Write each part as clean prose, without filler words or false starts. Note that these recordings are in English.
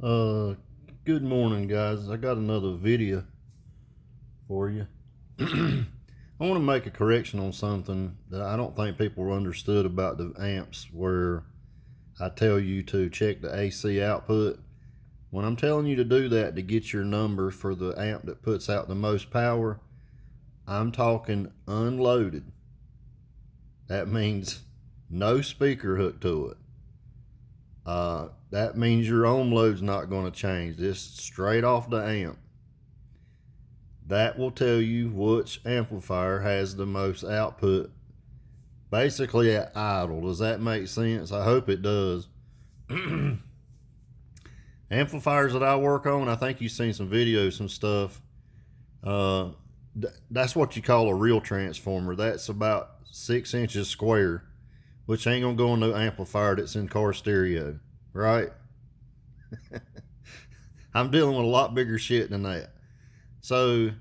Uh, Good morning, guys. I got another video for you. I want to make a correction on something that I don't think people understood about the amps, where I tell you to check the AC output. When I'm telling you to do that to get your number for the amp that puts out the most power, I'm talking unloaded. That means no speaker hooked to it. That means your ohm load's not going to change. This straight off the amp. That will tell you which amplifier has the most output, basically at idle. Does that make sense? I hope it does. Amplifiers that I work on, I think you've seen some videos, some stuff. That's what you call a real transformer. That's about 6 inches square, which ain't gonna go on no amplifier that's in car stereo, right? I'm dealing with a lot bigger shit than that. So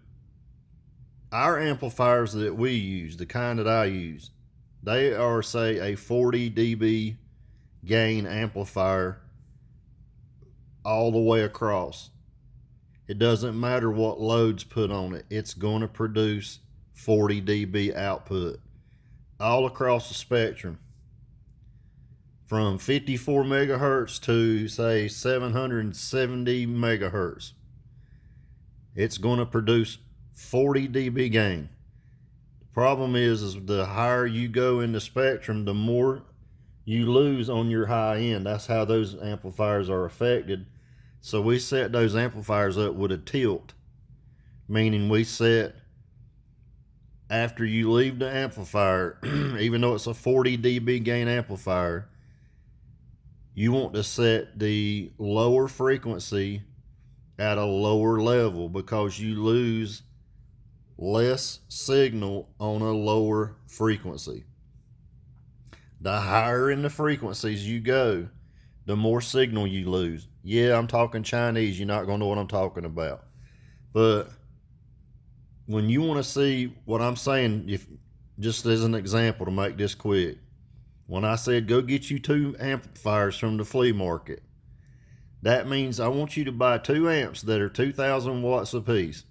our amplifiers that we use, the kind that I use, they are, say, a 40 dB gain amplifier all the way across. It doesn't matter what loads put on it, it's going to produce 40 dB output all across the spectrum, from 54 megahertz to, say, 770 megahertz. It's going to produce 40 dB gain. The problem is the higher you go in the spectrum, the more you lose on your high end. That's how those amplifiers are affected. So we set those amplifiers up with a tilt, meaning we set, after you leave the amplifier, even though it's a 40 dB gain amplifier, you want to set the lower frequency at a lower level, because you lose less signal on a lower frequency. The higher in the frequencies you go, the more signal you lose. Yeah, I'm talking Chinese. You're not going to know what I'm talking about. But when you want to see what I'm saying, if just as an example to make this quick, when I said go get you 2 amplifiers from the flea market, that means I want you to buy 2 amps that are 2,000 watts apiece,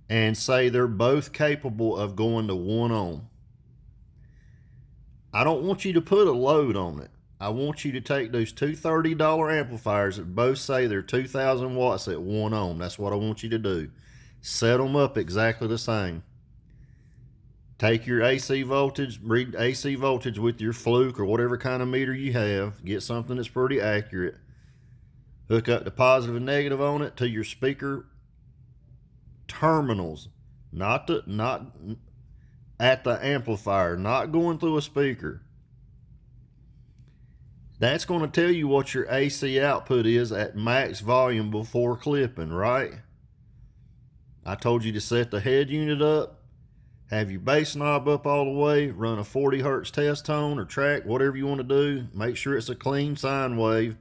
and say they're both capable of going to 1 ohm. I don't want you to put a load on it. I want you to take those two $30 amplifiers that both say they're 2,000 watts at 1 ohm. That's what I want you to do. Set them up exactly the same. Take your AC voltage, read AC voltage with your Fluke or whatever kind of meter you have. Get something that's pretty accurate. Hook up the positive and negative on it to your speaker terminals, not at the amplifier, not going through a speaker. That's going to tell you what your AC output is at max volume before clipping, right? I told you to set the head unit up, have your bass knob up all the way, run a 40 hertz test tone or track, whatever you want to do. Make sure it's a clean sine wave.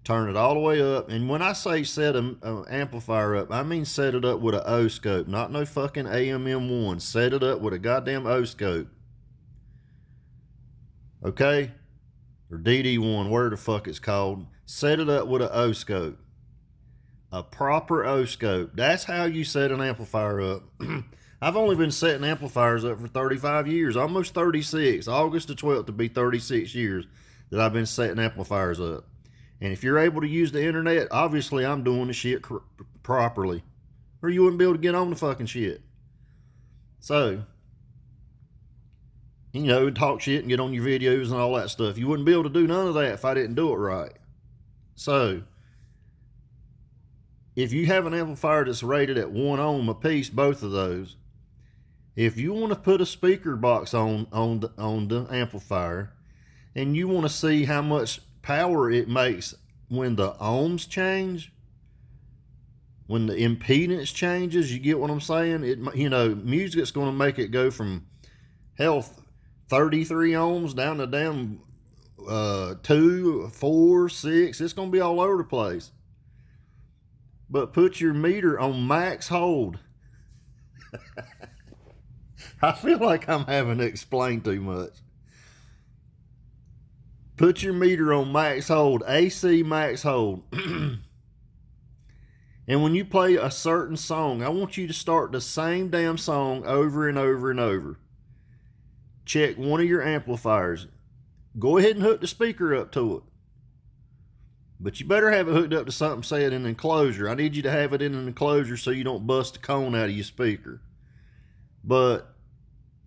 Turn it all the way up. And when I say set an amplifier up, I mean set it up with an O scope, not no fucking AMM1. Set it up with a goddamn O scope. Okay? Or DD1, where the fuck it's called. Set it up with an O scope. A proper O scope. That's how you set an amplifier up. I've only been setting amplifiers up for 35 years, almost 36. August the 12th to be 36 years that I've been setting amplifiers up. And if you're able to use the internet, obviously I'm doing the shit properly, or you wouldn't be able to get on the fucking shit. So, talk shit and get on your videos and all that stuff. You wouldn't be able to do none of that if I didn't do it right. So, if you have an amplifier that's rated at 1 ohm a piece, both of those, if you want to put a speaker box on the amplifier, and you want to see how much power it makes when the ohms change, when the impedance changes, you get what I'm saying? Music's going to make it go from 33 ohms down to 2, 4, 6. It's going to be all over the place. But put your meter on max hold. I feel like I'm having to explain too much. Put your meter on max hold, AC max hold. And when you play a certain song, I want you to start the same damn song over and over and over. Check one of your amplifiers. Go ahead and hook the speaker up to it. But you better have it hooked up to something saying an enclosure. I need you to have it in an enclosure so you don't bust a cone out of your speaker. But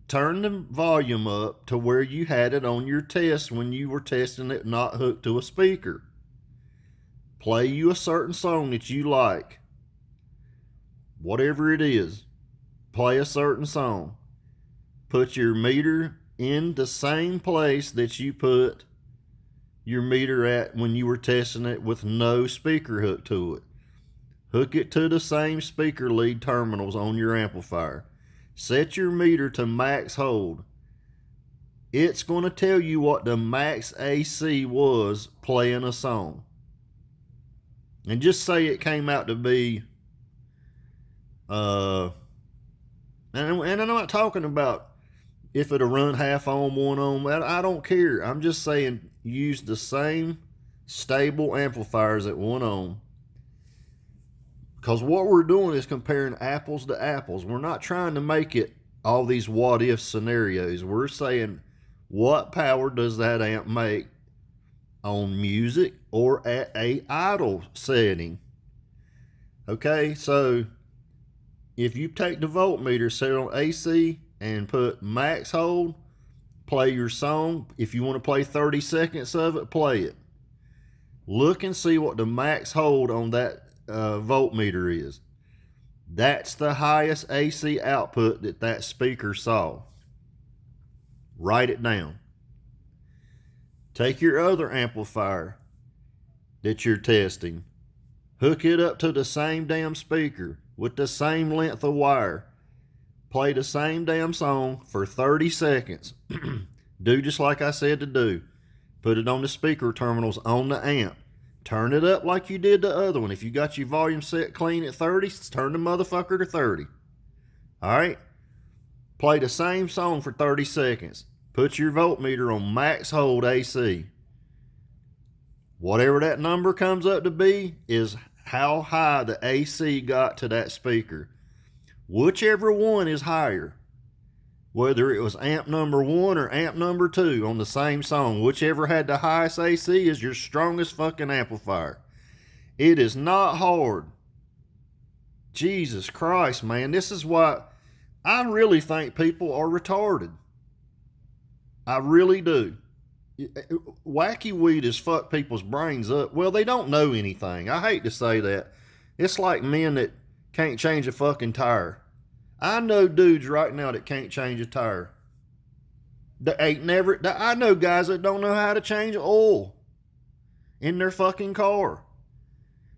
turn the volume up to where you had it on your test when you were testing it not hooked to a speaker. Play you a certain song that you like. Whatever it is, play a certain song. Put your meter in the same place that you put your meter at when you were testing it with no speaker hooked to it. Hook it to the same speaker lead terminals on your amplifier. Set your meter to max hold. It's going to tell you what the max AC was playing a song. And just say it came out to be, and I'm not talking about if it'll run half on, 1 ohm. I don't care. I'm just saying use the same stable amplifiers at 1 ohm. Because what we're doing is comparing apples to apples. We're not trying to make it all these what-if scenarios. We're saying, what power does that amp make on music or at a idle setting? Okay, so if you take the voltmeter, set it on AC, and put max hold, play your song. If you want to play 30 seconds of it, play it. Look and see what the max hold on that voltmeter is. That's the highest AC output that speaker saw. Write it down. Take your other amplifier that you're testing. Hook it up to the same damn speaker with the same length of wire. Play the same damn song for 30 seconds. Do just like I said to do. Put it on the speaker terminals on the amp. Turn it up like you did the other one. If you got your volume set clean at 30, turn the motherfucker to 30. Alright? Play the same song for 30 seconds. Put your voltmeter on max hold AC. Whatever that number comes up to be is how high the AC got to that speaker. Whichever one is higher, whether it was amp number 1 or amp number 2 on the same song, whichever had the highest AC is your strongest fucking amplifier. It is not hard. Jesus Christ, man. This is why I really think people are retarded. I really do. Wacky weed has fucked people's brains up. Well, they don't know anything. I hate to say that. It's like men that can't change a fucking tire. I know dudes right now that can't change a tire. I know guys that don't know how to change oil in their fucking car.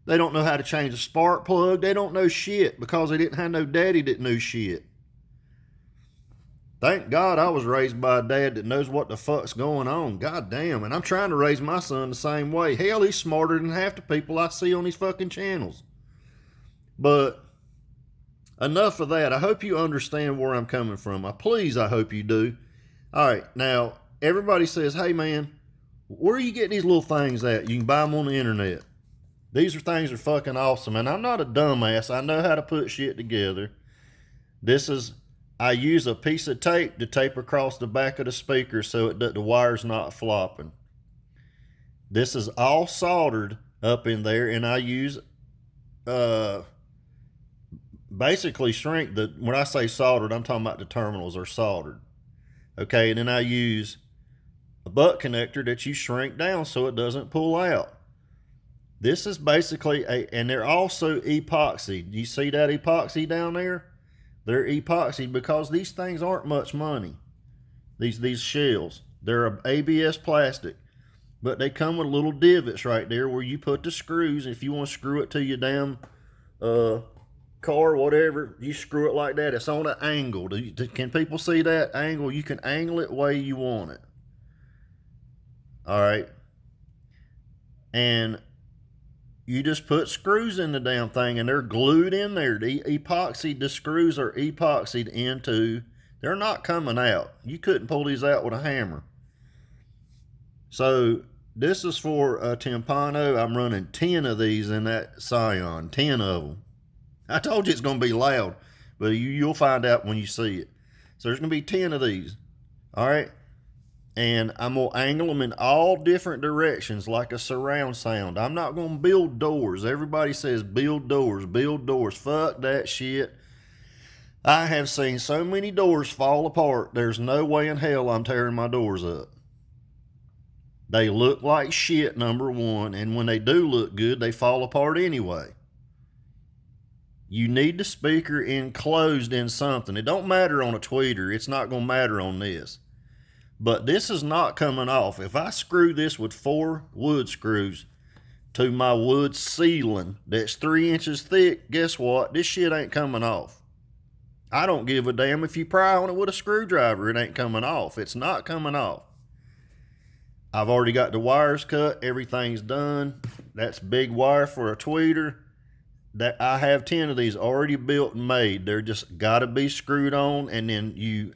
They don't know how to change a spark plug. They don't know shit because they didn't have no daddy that knew shit. Thank God I was raised by a dad that knows what the fuck's going on. God damn. And I'm trying to raise my son the same way. Hell, he's smarter than half the people I see on these fucking channels. But enough of that. I hope you understand where I'm coming from. I hope you do. All right. Now, everybody says, hey, man, where do you get these little things at? You can buy them on the internet. These things are fucking awesome. And I'm not a dumbass. I know how to put shit together. I use a piece of tape to tape across the back of the speaker so the wire's not flopping. This is all soldered up in there, and I use basically shrink when I say soldered, I'm talking about the terminals are soldered. Okay, and then I use a butt connector that you shrink down so it doesn't pull out. This is basically and they're also epoxy. Do you see that epoxy down there? They're epoxy because these things aren't much money. These shells. They're ABS plastic. But they come with little divots right there where you put the screws. If you want to screw it to your damn car, whatever, you screw it like that. It's on an angle. Can people see that angle? You can angle it the way you want it. Alright. And you just put screws in the damn thing and they're glued in there. The screws are epoxied into, they're not coming out. You couldn't pull these out with a hammer. So this is for a Timpano. I'm running 10 of these in that Scion, 10 of them. I told you it's going to be loud, but you'll find out when you see it. So there's going to be 10 of these. All right. And I'm going to angle them in all different directions like a surround sound. I'm not going to build doors. Everybody says build doors, build doors. Fuck that shit. I have seen so many doors fall apart. There's no way in hell I'm tearing my doors up. They look like shit, number one, and when they do look good, they fall apart anyway. You need the speaker enclosed in something. It don't matter on a tweeter. It's not going to matter on this. But this is not coming off. If I screw this with 4 wood screws to my wood ceiling that's 3 inches thick, guess what? This shit ain't coming off. I don't give a damn if you pry on it with a screwdriver. It ain't coming off. It's not coming off. I've already got the wires cut. Everything's done. That's big wire for a tweeter. That I have 10 of these already built and made. They're just got to be screwed on, and then you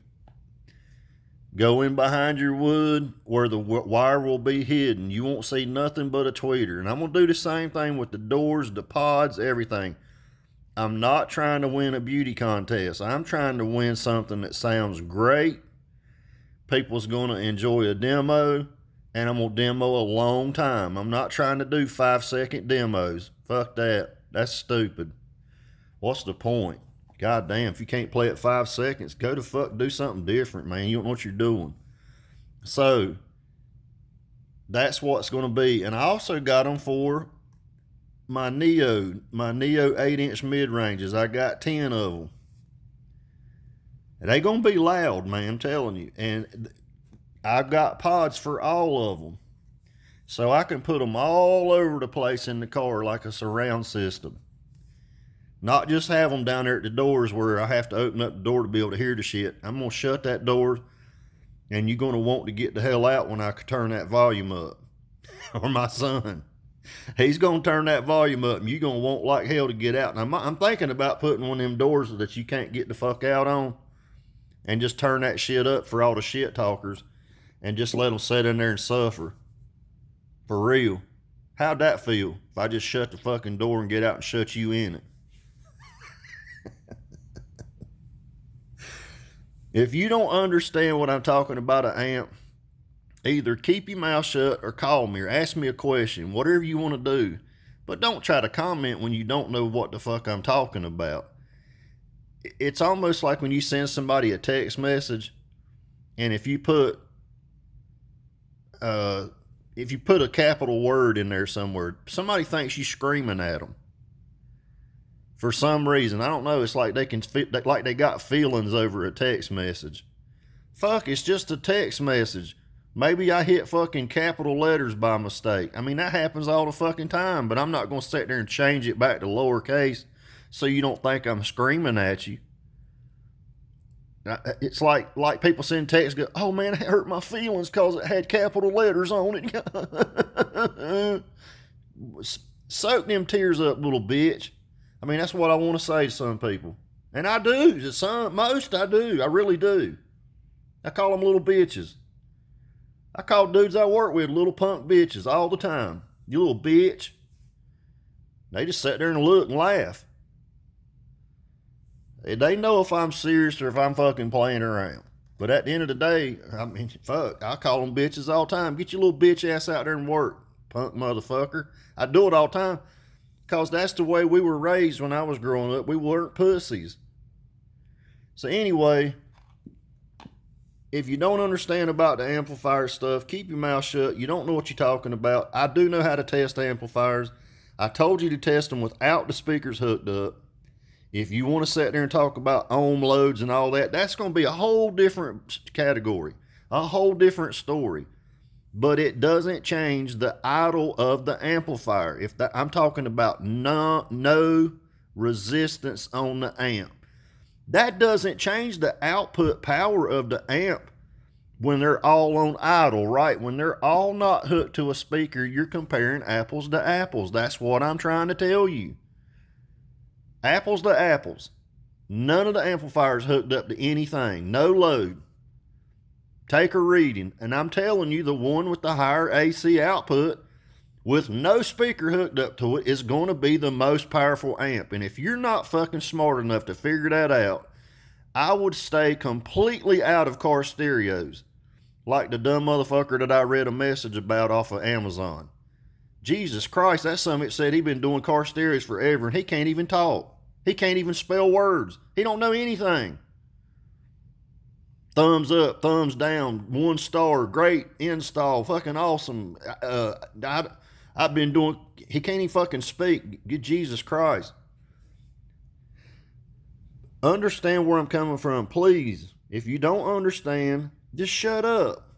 go in behind your wood where the wire will be hidden. You won't see nothing but a tweeter. And I'm going to do the same thing with the doors, the pods, everything. I'm not trying to win a beauty contest. I'm trying to win something that sounds great. People's going to enjoy a demo, and I'm going to demo a long time. I'm not trying to do 5-second demos. Fuck that. That's stupid. What's the point? God damn, if you can't play it 5 seconds, go to fuck, do something different, man. You don't know what you're doing. So, that's what's going to be. And I also got them for my Neo 8-inch mid-ranges. I got 10 of them. They going to be loud, man, I'm telling you. And I've got pods for all of them. So I can put them all over the place in the car like a surround system. Not just have them down there at the doors where I have to open up the door to be able to hear the shit. I'm going to shut that door, and you're going to want to get the hell out when I turn that volume up. Or my son. He's going to turn that volume up, and you're going to want like hell to get out. And I'm thinking about putting one of them doors that you can't get the fuck out on, and just turn that shit up for all the shit talkers, and just let them sit in there and suffer. For real. How'd that feel if I just shut the fucking door and get out and shut you in it? If you don't understand what I'm talking about an amp, either keep your mouth shut or call me or ask me a question, whatever you want to do. But don't try to comment when you don't know what the fuck I'm talking about. It's almost like when you send somebody a text message, and if you put a capital word in there somewhere, somebody thinks you're screaming at them. For some reason, I don't know. It's like they got feelings over a text message. Fuck, it's just a text message. Maybe I hit fucking capital letters by mistake. I mean, that happens all the fucking time, but I'm not going to sit there and change it back to lowercase so you don't think I'm screaming at you. It's like people send texts, go, oh man, it hurt my feelings because it had capital letters on it. Soak them tears up, little bitch. I mean, that's what I want to say to some people. And I do. Most I do. I really do. I call them little bitches. I call dudes I work with little punk bitches all the time. You little bitch. They just sit there and look and laugh. They know if I'm serious or if I'm fucking playing around. But at the end of the day, I mean, fuck, I call them bitches all the time. Get your little bitch ass out there and work, punk motherfucker. I do it all the time. Because that's the way we were raised when I was growing up. We weren't pussies. So anyway, if you don't understand about the amplifier stuff, keep your mouth shut. You don't know what you're talking about. I do know how to test amplifiers. I told you to test them without the speakers hooked up. If you want to sit there and talk about ohm loads and all that, that's going to be a whole different category. A whole different story. But it doesn't change the idle of the amplifier. I'm talking about no resistance on the amp. That doesn't change the output power of the amp when they're all on idle, right? When they're all not hooked to a speaker, you're comparing apples to apples. That's what I'm trying to tell you. Apples to apples. None of the amplifiers hooked up to anything. No load. Take a reading, and I'm telling you, the one with the higher AC output with no speaker hooked up to it is going to be the most powerful amp. And if you're not fucking smart enough to figure that out, I would stay completely out of car stereos, like the dumb motherfucker that I read a message about off of Amazon. Jesus Christ, that summit said he'd been doing car stereos forever, and he can't even talk. He can't even spell words. He don't know anything. Thumbs up, thumbs down, 1 star, great install, fucking awesome. I've been doing, he can't even fucking speak. Get Jesus Christ. Understand where I'm coming from, please. If you don't understand, just shut up.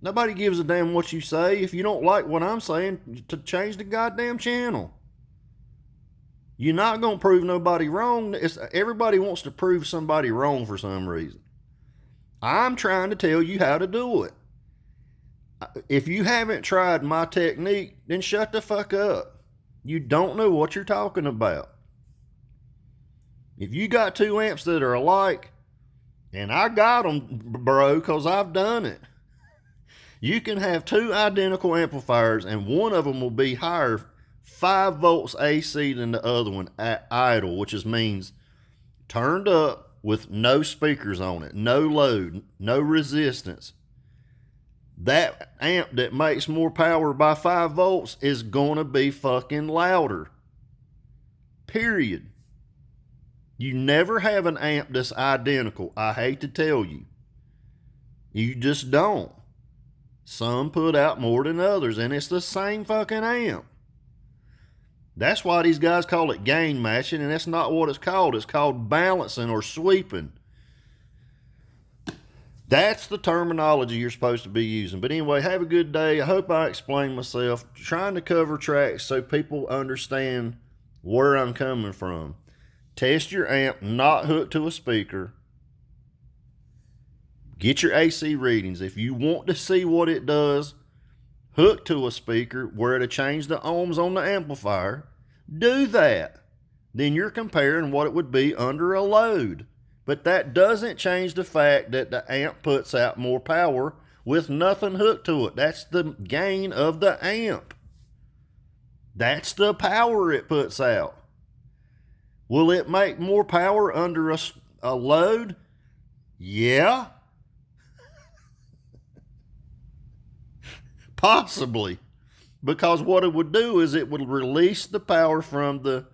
Nobody gives a damn what you say. If you don't like what I'm saying, to change the goddamn channel. You're not going to prove nobody wrong. Everybody wants to prove somebody wrong for some reason. I'm trying to tell you how to do it. If you haven't tried my technique, then shut the fuck up. You don't know what you're talking about. If you got 2 amps that are alike, and I got them, bro, because I've done it. You can have 2 identical amplifiers, and one of them will be higher 5 volts AC than the other one at idle, which means turned up with no speakers on it, no load, no resistance. That amp that makes more power by 5 volts is going to be fucking louder. Period. You never have an amp that's identical. I hate to tell you. You just don't. Some put out more than others, and it's the same fucking amp. That's why these guys call it gain matching, and that's not what it's called. It's called balancing or sweeping. That's the terminology you're supposed to be using. But anyway, have a good day. I hope I explained myself. Trying to cover tracks so people understand where I'm coming from. Test your amp not hooked to a speaker. Get your AC readings. If you want to see what it does hooked to a speaker where it'll change the ohms on the amplifier, do that. Then you're comparing what it would be under a load. But that doesn't change the fact that the amp puts out more power with nothing hooked to it. That's the gain of the amp. That's the power it puts out. Will it make more power under a load? Yeah. Possibly. Because what it would do is it would release the power from the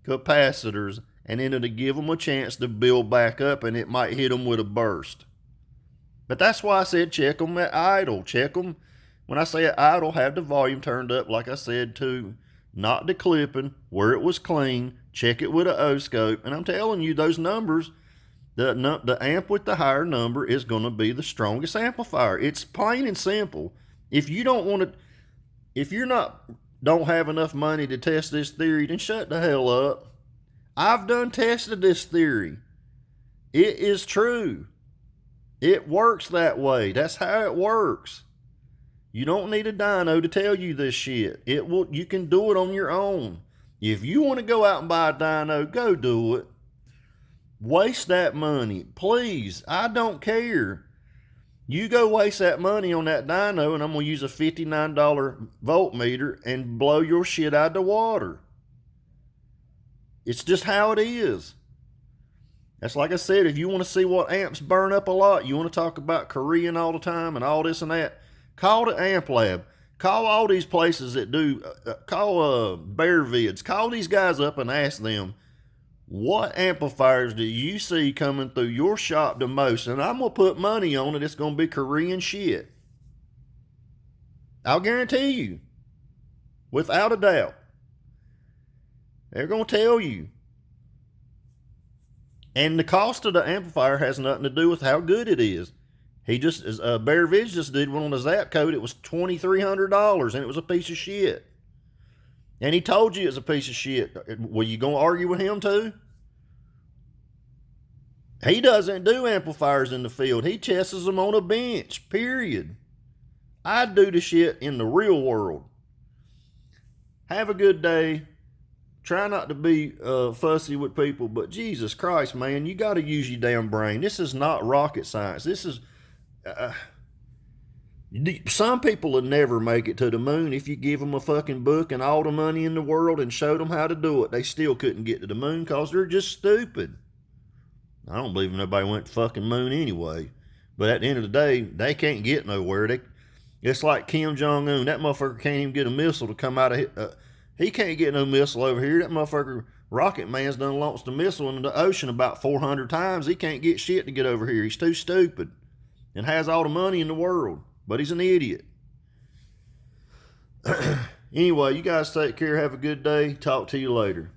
capacitors, and then it'll give them a chance to build back up, and it might hit them with a burst. But that's why I said check them at idle. Check them, when I say at idle, have the volume turned up, like I said, to not the clipping, where it was clean. Check it with an O-scope. And I'm telling you, those numbers, the amp with the higher number is going to be the strongest amplifier. It's plain and simple. If you don't want to, if you're not, don't have enough money to test this theory, then shut the hell up. I've done tested this theory. It is true. It works that way. That's how it works. You don't need a dyno to tell you this shit. You can do it on your own. If you want to go out and buy a dyno, go do it. Waste that money. Please, I don't care. You go waste that money on that dyno, and I'm going to use a $59 voltmeter and blow your shit out of the water. It's just how it is. That's like I said, if you want to see what amps burn up a lot, you want to talk about Korean all the time and all this and that, call the Amp Lab. Call all these places that do, call Bear Vids. Call these guys up and ask them, what amplifiers do you see coming through your shop the most? And I'm going to put money on it. It's going to be Korean shit. I'll guarantee you. Without a doubt. They're going to tell you. And the cost of the amplifier has nothing to do with how good it is. He just, Bear Vids just did one on the Zap Code. It was $2,300 and it was a piece of shit. And he told you it's a piece of shit. Were you going to argue with him too? He doesn't do amplifiers in the field. He tests them on a bench, period. I do the shit in the real world. Have a good day. Try not to be fussy with people, but Jesus Christ, man, you got to use your damn brain. This is not rocket science. This is Some people would never make it to the moon if you give them a fucking book and all the money in the world and showed them how to do it. They still couldn't get to the moon because they're just stupid. I don't believe nobody went to fucking moon anyway. But at the end of the day, they can't get nowhere. It's like Kim Jong-un. That motherfucker can't even get a missile to come out of he can't get no missile over here. That motherfucker Rocket Man's done launched a missile into the ocean about 400 times. He can't get shit to get over here. He's too stupid and has all the money in the world. But he's an idiot. Anyway, you guys take care. Have a good day. Talk to you later.